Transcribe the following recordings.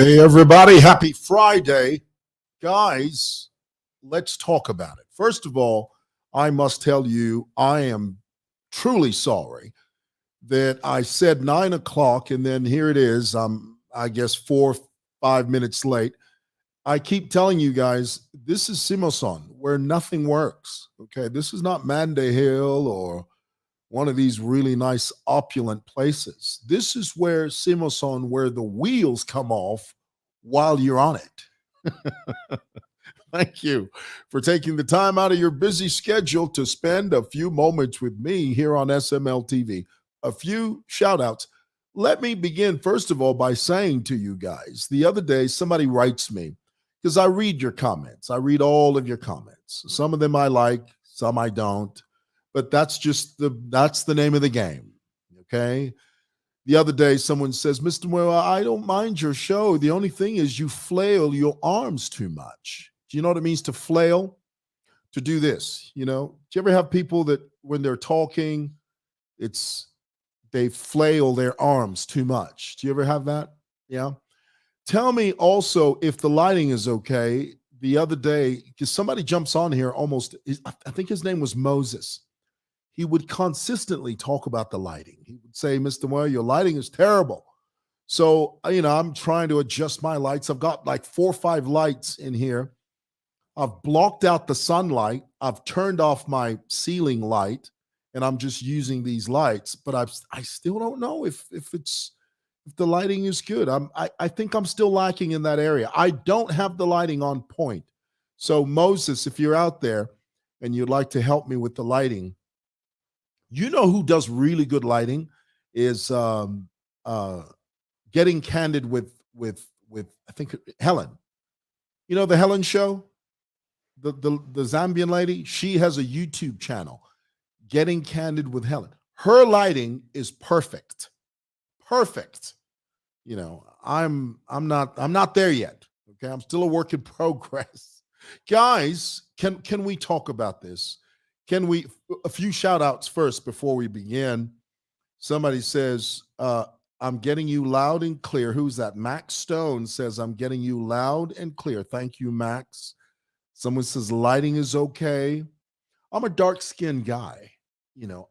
Hey, everybody. Happy Friday. Guys, let's talk about it. First of all, I must tell you, I am truly sorry that I said 9 o'clock and then here it is. I guess 4, 5 minutes late. I keep telling you guys, this is Simoson where nothing works. Okay. This is not Mande Hill or one of these really nice opulent places. This is where Simoson, where the wheels come off while you're on it. Thank you for taking the time out of your busy schedule to spend a few moments with me here on SML TV. A few shout outs. Let me begin, first of all, by saying to you guys, the other day, somebody writes me because I read your comments. I read all of your comments. Some of them I like, some I don't, but that's the name of the game. Okay. The other day, someone says, Mr. Moore, I don't mind your show. The only thing is you flail your arms too much. Do you know what it means to flail? To do this, do you ever have people that when they're talking, they flail their arms too much? Do you ever have that? Yeah. Tell me also if the lighting is okay. The other day, because somebody jumps on here I think his name was Moses. He would consistently talk about the lighting. He would say, Mr. Moore, your lighting is terrible. So, I'm trying to adjust my lights. I've got like 4 or 5 lights in here. I've blocked out the sunlight. I've turned off my ceiling light, and I'm just using these lights. But I still don't know if the lighting is good. I think I'm still lacking in that area. I don't have the lighting on point. So Moses, if you're out there and you'd like to help me with the lighting, you know who does really good lighting is Getting Candid with I think Helen. You know the Helen show, the Zambian lady. She has a YouTube channel, Getting Candid with Helen. Her lighting is perfect, perfect. I'm not there yet. Okay, I'm still a work in progress. Guys, can we talk about this? A few shout outs first before we begin. Somebody says, I'm getting you loud and clear. Who's that? Max Stone says, I'm getting you loud and clear. Thank you, Max. Someone says, lighting is okay. I'm a dark skinned guy,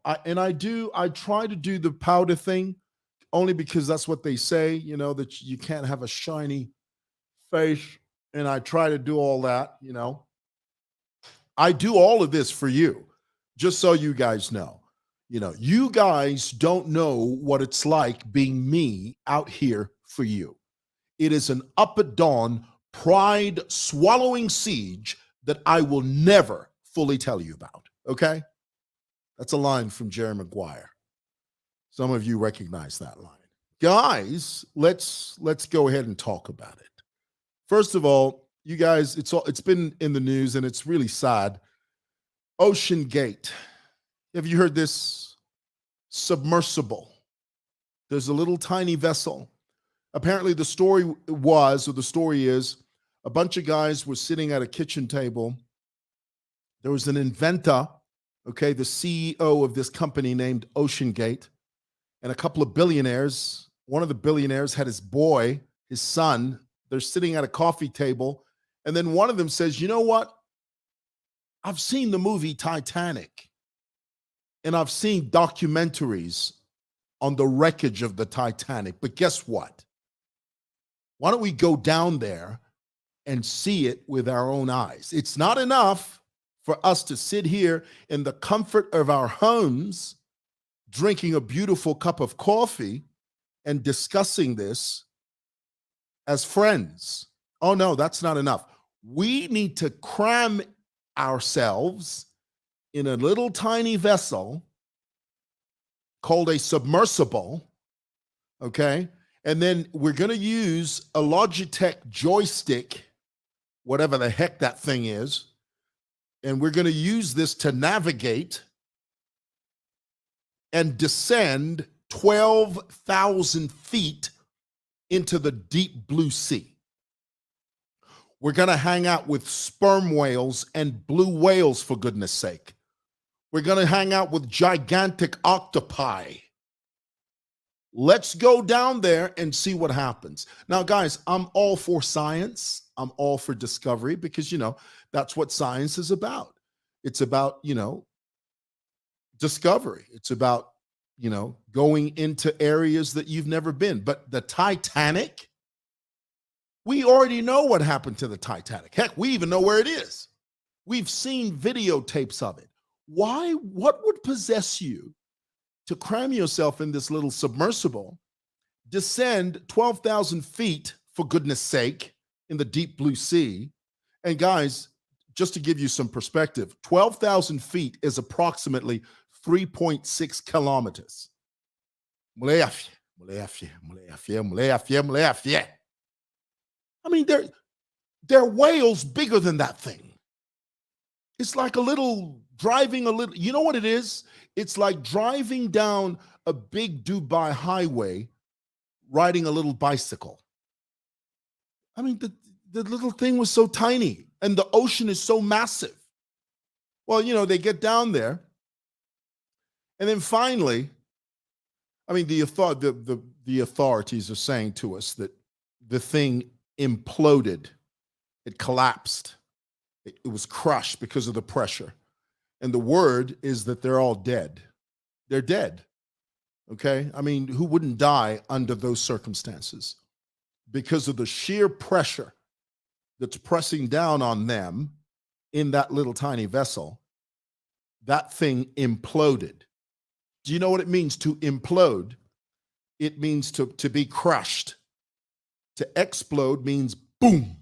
I try to do the powder thing only because that's what they say, that you can't have a shiny face. And I try to do all that, I do all of this for you. Just so you guys know, you guys don't know what it's like being me out here for you. It is an up at dawn, pride swallowing siege that I will never fully tell you about. Okay. That's a line from Jerry Maguire. Some of you recognize that line. Guys, let's go ahead and talk about it. First of all, you guys, it's been in the news and it's really sad. OceanGate. Have you heard this? Submersible. There's a little tiny vessel. Apparently the story is a bunch of guys were sitting at a kitchen table. There was an inventor, okay, the CEO of this company named OceanGate, and a couple of billionaires. One of the billionaires had his son. They're sitting at a coffee table. And then one of them says, you know what? I've seen the movie Titanic, and I've seen documentaries on the wreckage of the Titanic. But guess what? Why don't we go down there and see it with our own eyes? It's not enough for us to sit here in the comfort of our homes, drinking a beautiful cup of coffee and discussing this as friends. Oh no, that's not enough. We need to cram ourselves in a little tiny vessel called a submersible, okay? And then we're going to use a Logitech joystick, whatever the heck that thing is, and we're going to use this to navigate and descend 12,000 feet into the deep blue sea. We're going to hang out with sperm whales and blue whales, for goodness sake. We're going to hang out with gigantic octopi. Let's go down there and see what happens. Now, guys, I'm all for science. I'm all for discovery because, that's what science is about. It's about, discovery. It's about, going into areas that you've never been. But the Titanic, we already know what happened to the Titanic. Heck, we even know where it is. We've seen videotapes of it. Why? What would possess you to cram yourself in this little submersible, descend 12,000 feet, for goodness sake, in the deep blue sea? And guys, just to give you some perspective, 12,000 feet is approximately 3.6 kilometers. I mean, they're whales bigger than that thing. It's like driving a little, you know what it is? It's like driving down a big Dubai highway, riding a little bicycle. I mean, the little thing was so tiny and the ocean is so massive. Well, they get down there and then finally, I mean, the authorities are saying to us that the thing imploded. It collapsed. It was crushed because of the pressure. And the word is that they're all dead. They're dead. Okay? I mean, who wouldn't die under those circumstances? Because of the sheer pressure that's pressing down on them in that little tiny vessel, that thing imploded. Do you know what it means to implode? It means to be crushed. To explode means boom.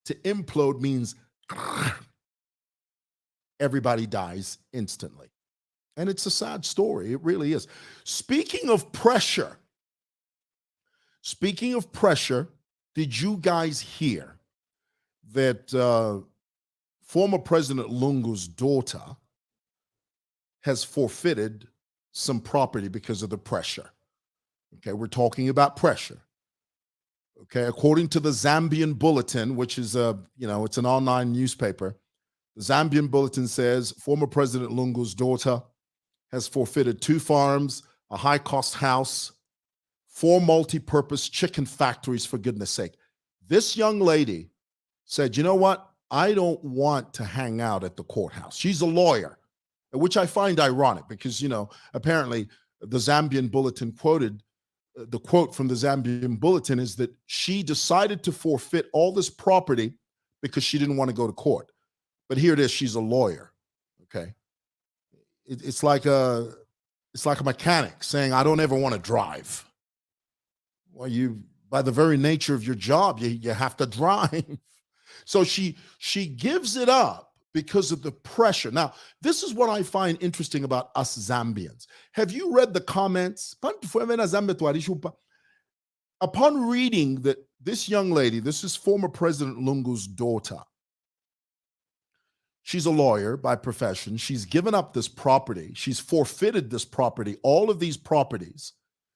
To implode means everybody dies instantly. And it's a sad story. It really is. Speaking of pressure, did you guys hear that former President Lungu's daughter has forfeited some property because of the pressure? Okay, we're talking about pressure. Okay, according to the Zambian Bulletin, which is it's an online newspaper, the Zambian Bulletin says former President Lungu's daughter has forfeited 2 farms, a high-cost house, 4 multi-purpose chicken factories, for goodness sake. This young lady said, you know what? I don't want to hang out at the courthouse. She's a lawyer, which I find ironic because, apparently the Zambian Bulletin quoted, the quote from the Zambian Bulletin is that she decided to forfeit all this property because she didn't want to go to court. But here it is, she's a lawyer, okay? It's like a mechanic saying, I don't ever want to drive. Well, by the very nature of your job, you have to drive. So she gives it up because of the pressure. Now, this is what I find interesting about us Zambians. Have you read the comments? Upon reading that this young lady, this is former President Lungu's daughter. She's a lawyer by profession. She's given up this property. She's forfeited this property, all of these properties.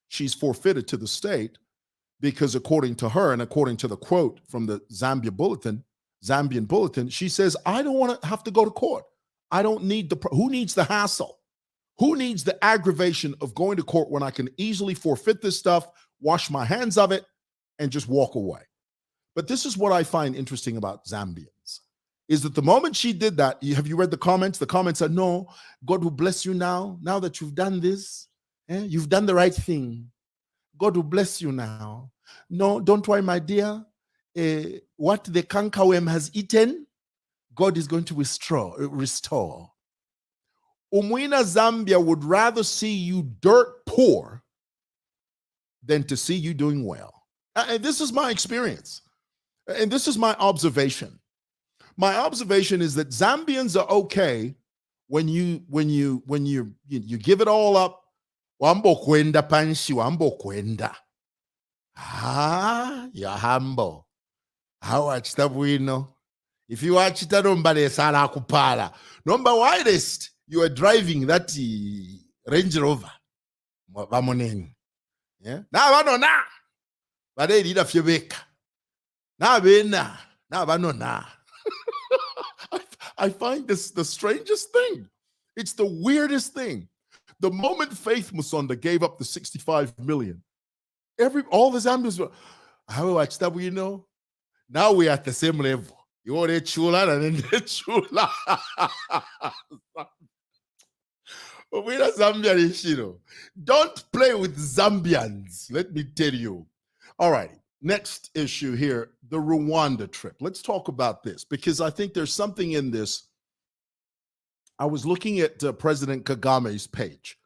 She's forfeited to the state because according to her and according to the quote from the Zambian Bulletin, she says, I don't want to have to go to court. I don't need who needs the hassle? Who needs the aggravation of going to court when I can easily forfeit this stuff, wash my hands of it, and just walk away? But this is what I find interesting about Zambians, is that the moment she did that, have you read the comments? The comments are, no, God will bless you now that you've done this. You've done the right thing. God will bless you now. No, don't worry, my dear. What the cankerworm has eaten, God is going to restore. Umwina Zambia would rather see you dirt poor than to see you doing well. And this is my experience. And this is my observation. My observation is that Zambians are okay when you give it all up. Wambo kwenda panshi, wambo kwenda. You're humble. How much that we know? If you watch it, number widest, you are driving that Range Rover. Yeah. Now I know now. But they did a few weeks. Now I know now. I find this the strangest thing. It's the weirdest thing. The moment Faith Musonda gave up the 65 million, all the Zambians were, how much that we know? Now we're at the same level. You want a chula and then the chula. We're Zambian, Don't play with Zambians, let me tell you. All right, next issue here, the Rwanda trip. Let's talk about this because I think there's something in this. I was looking at President Kagame's page.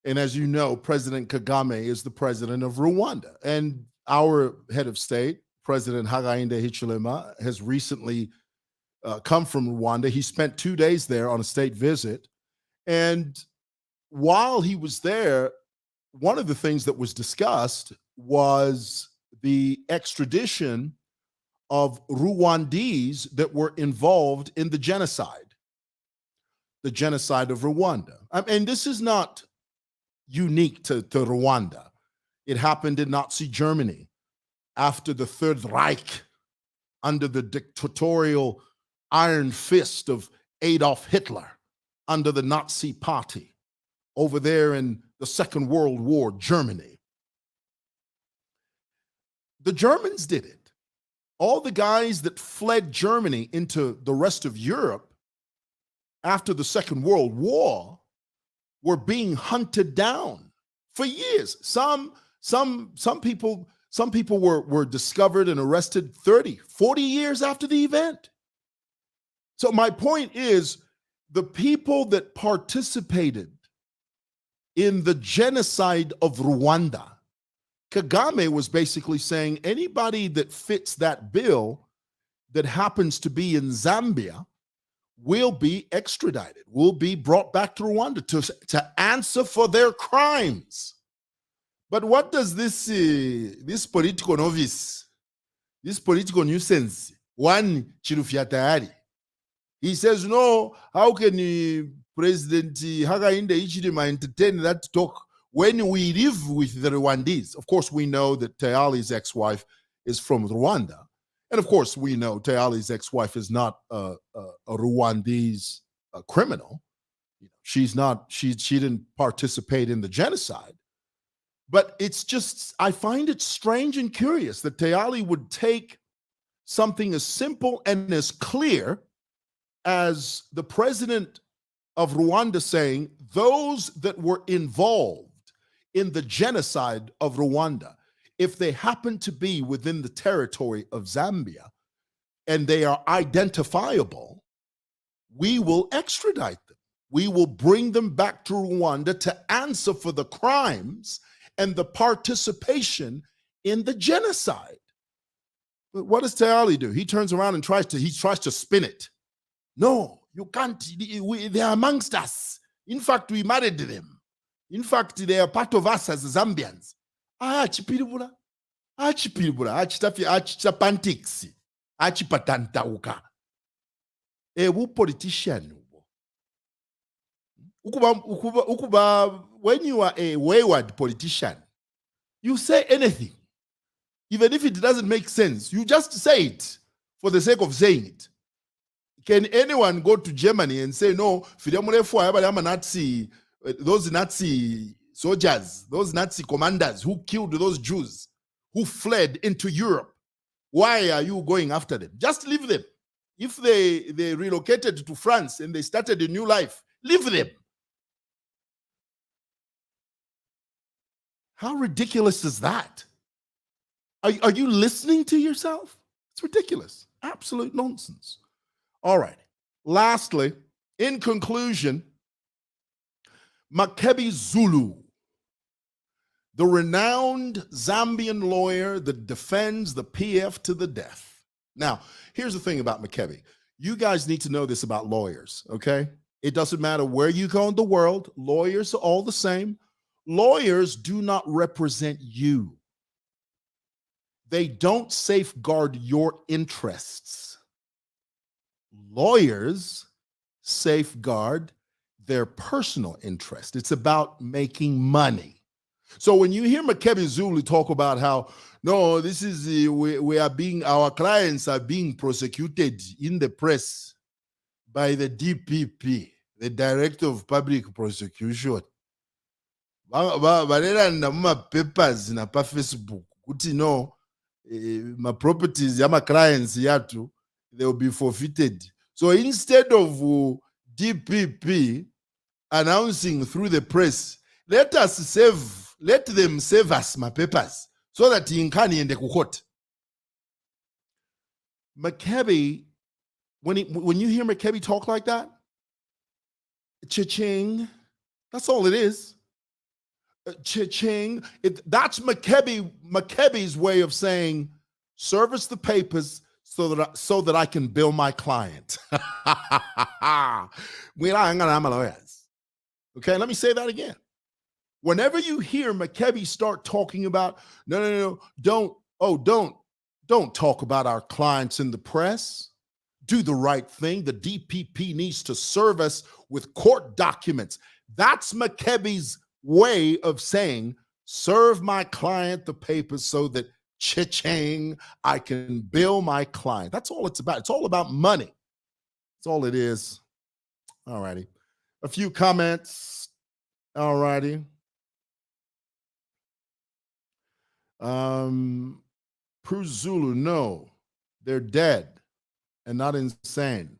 And as you know, President Kagame is the president of Rwanda. And our head of state, President Hakainde Hichilema, has recently come from Rwanda. He spent 2 days there on a state visit. And while he was there, one of the things that was discussed was the extradition of Rwandese that were involved in the genocide of Rwanda. And this is not unique to Rwanda. It happened in Nazi Germany after the Third Reich, under the dictatorial iron fist of Adolf Hitler, under the Nazi Party, over there in the Second World War, Germany. The Germans did it. All the guys that fled Germany into the rest of Europe after the Second World War were being hunted down for years. Some people were discovered and arrested 30, 40 years after the event. So my point is, the people that participated in the genocide of Rwanda, Kagame was basically saying anybody that fits that bill that happens to be in Zambia will be extradited, will be brought back to Rwanda to answer for their crimes. But what does this political novice, this political nuisance, one Chirufiatari, he says, no, how can President Hakainde Hichilema entertain that talk when we live with the Rwandese? Of course, we know that Tayali's ex-wife is from Rwanda. And of course, we know Tayali's ex-wife is not a Rwandese criminal. She didn't participate in the genocide. But it's just, I find it strange and curious that Tayali would take something as simple and as clear as the president of Rwanda saying those that were involved in the genocide of Rwanda, if they happen to be within the territory of Zambia and they are identifiable, we will extradite them. We will bring them back to Rwanda to answer for the crimes and the participation in the genocide. But what does Tayali do? He turns around and tries to spin it. No, you can't. They are amongst us. In fact, we married them. In fact, they are part of us as Zambians. Chipiribura. Chitapantix. Chipatantauka. Who politician? When you are a wayward politician, you say anything. Even if it doesn't make sense, you just say it for the sake of saying it. Can anyone go to Germany and say, no, Nazi, those Nazi soldiers, those Nazi commanders who killed those Jews, who fled into Europe, why are you going after them? Just leave them. If they relocated to France and they started a new life, leave them. How ridiculous is that? Are you listening to yourself? It's ridiculous. Absolute nonsense. All right. Lastly, in conclusion, Makebi Zulu, the renowned Zambian lawyer that defends the PF to the death. Now, here's the thing about Makebi. You guys need to know this about lawyers, okay? It doesn't matter where you go in the world. Lawyers are all the same. Lawyers do not represent you. They don't safeguard your interests. Lawyers safeguard their personal interest. It's about making money. So when you hear Makebi Zulu talk about how, no, this is, our clients are being prosecuted in the press by the DPP. the director of public prosecution vanelanda mumapapers napafacebook kuti no ma-properties yama-clients yatu, they will be forfeited. So instead of DPP announcing through the press, let them save us my papers so that inkani ende court. McKebby, when you hear McKebby talk like that, cha-ching, that's all it is. Cha-ching. That's McKebby's way of saying, service the papers so that I can bill my client. I'm lawyers. Okay, let me say that again. Whenever you hear McKebby start talking about, no, don't talk about our clients in the press. Do the right thing. The DPP needs to serve us with court documents. That's McKebby's way of saying, serve my client the papers so that cha-ching, I can bill my client. That's all it's about. It's all about money. That's all it is. All righty. A few comments. All righty. Zulu, no, they're dead and not insane.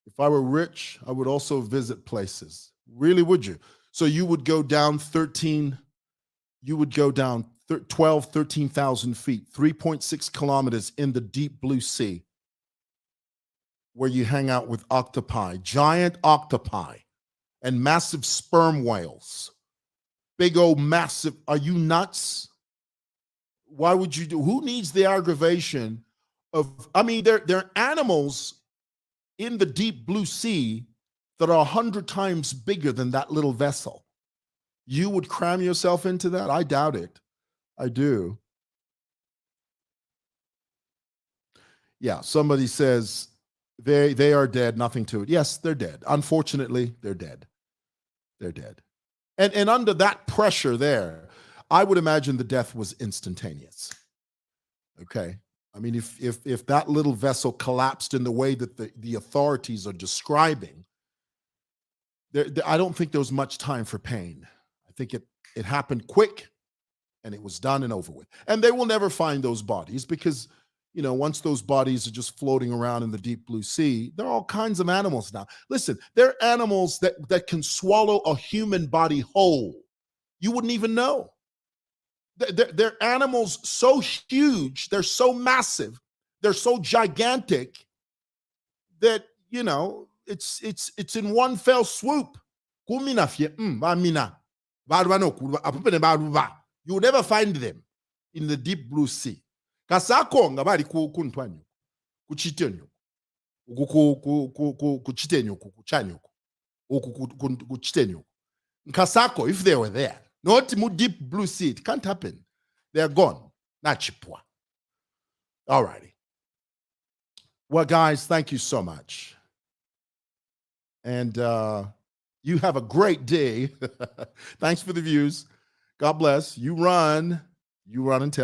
If I were rich, I would also visit places. Really, would you? So you would go down 13,000 feet, 3.6 kilometers in the deep blue sea, where you hang out with octopi, giant octopi, and massive sperm whales. Big old massive. Are you nuts? Why would you do? Who needs the aggravation of? I mean, there are animals in the deep blue sea that are 100 times bigger than that little vessel. You would cram yourself into that? I doubt it. I do. Yeah, somebody says they are dead, nothing to it. Yes, they're dead. Unfortunately, they're dead. They're dead. And under that pressure there, I would imagine the death was instantaneous. Okay. I mean, if that little vessel collapsed in the way that the authorities are describing, I don't think there was much time for pain. I think it happened quick and it was done and over with. And they will never find those bodies because, you know, once those bodies are just floating around in the deep blue sea, there are all kinds of animals now. Listen, there are animals that can swallow a human body whole. You wouldn't even know. They're animals so huge, they're so massive, they're so gigantic that, you know, it's in one fell swoop. You will never find them in the deep blue sea. Kasakonga bali kuntwanyu kuchitenyu kuchitenyu kuchanyu kuchitenyu Kasako, if they were there, not deep blue sea, it can't happen. They're gone. Not chipwa. All righty. Well, guys, thank you so much. And you have a great day. Thanks for the views. God bless. You run and tell.